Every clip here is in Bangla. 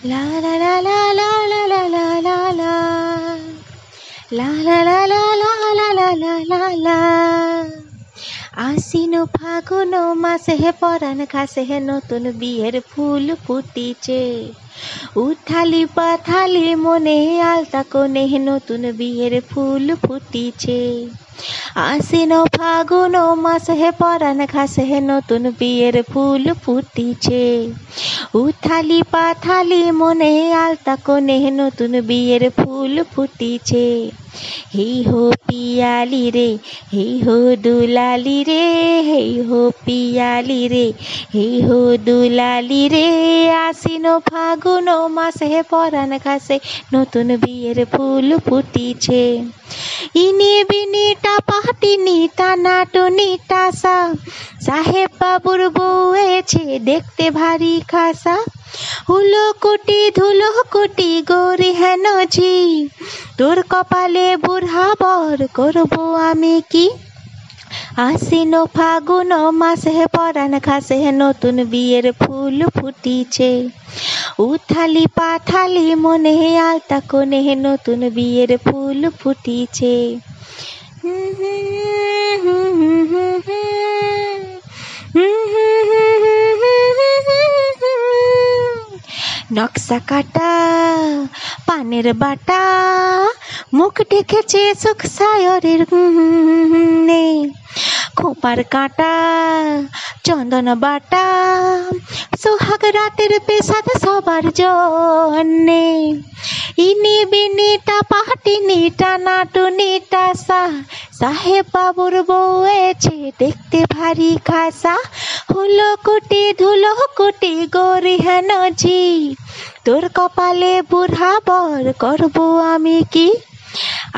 La la la la la la la la la la. La la la la la la la la la la. আশ্বিন ফাগুন মাসে পরাণ ঘাসে নতুন বিয়ের ফুল ফুটিছে। উঠালি পাথালি মনে আলতা কোণে নতুন বিয়ের ফুল ফুটিছে। আশ্বিন ফাগুন মাসে পরাণ ঘাসে নতুন বিয়ের ফুল ফুটিছে। উঠালি পাথালি মনে আলতা কোণে নতুন বিয়ের ফুল ফুটিছে। হেই হো পিয়ালি রে, হেই হো দুলালি রে, হেই হো পিয়ালি রে, হেই হো দুলালি রে। আশ্বিন ফাগুন মাসে পরাণ ঘাসে নতুন বিয়ের ফুল ফুটিছে। ইনি বিনি টাপাটিনি টানা টুনি টাসা, সাহেব বাবুর বউ এছে দেখতে ভারী খাসা। হুলো কুটি ধুলো কুটি গৌরি হেন ঝি, তোর কপালে বুড়া বর করবো আমি কি। আশ্বিন ফাগুন মাসে পরাণ ঘাসে নতুন বিয়ের ফুল ফুটিছে। উথালি পাথালি মনে আলতা কোণে নতুন বিয়ের ফুল ফুটিছে। নকশা কাটা পানের বাটা, মুখ ঢেকেছে সুখ সায়রের নেই। খোপার কাঁটা চন্দন বাটা, সোহাগ রাতের পেশাদ সবার জন্যে। ইনি বিনি টাপাটিনি টানা টুনি টাসা, সাহেব বাবুর বউ এছে দেখতে ভারী খাসা। হুলো কুটি ধুলো কুটি গৌরি হেন ঝি, তোর কপালে বুড়া বর করবো আমি কি।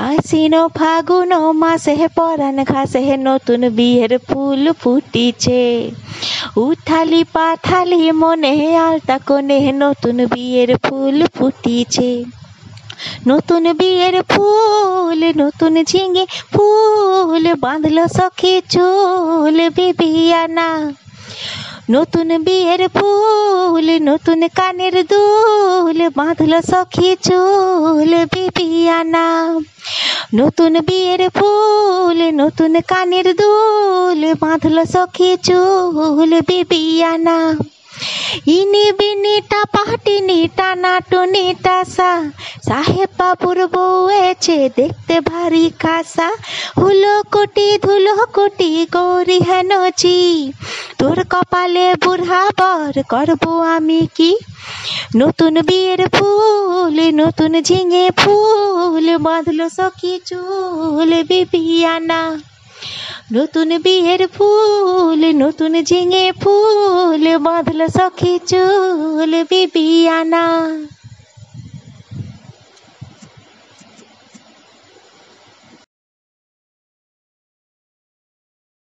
আশ্বিন ফাগুন মাসে পরাণ ঘাসে নতুন বিয়ের ফুল ফুটিছে। উথালি পাথালি মনে আলতা কোণে নতুন বিয়ের ফুল ফুটিছে। নতুন বিয়ের ফুল নতুন ঝিঙে ফুল, বাঁধল সখী চুল বিবিয়ানা। নতুন বিয়ের ফুল নতুন কানের দুল, বাঁধল সখী চুল বিবিয়ানা। নতুন বিয়ের ফুল নতুন কানের দুল, বাঁধল সখী চুল বিবিয়ানা। ইনি বিনি টাপাটিনি টানা টুনি টাসা, সাহেব বাবুর বউ এছে দেখতে ভারী খাসা। হুলো কুটি ধুলো কুটি গৌরি হেন ঝি, তোর কপালে বুড়া বর করবো আমি কি। নতুন বিয়ের ফুল নতুন ঝিঙে ফুল, বাঁধল সখী চুল বিবিয়ানা। নতুন বিয়ের ফুল নতুন ঝিঙে ফুল, বাঁধল সখী চুল বিবিয়ানা।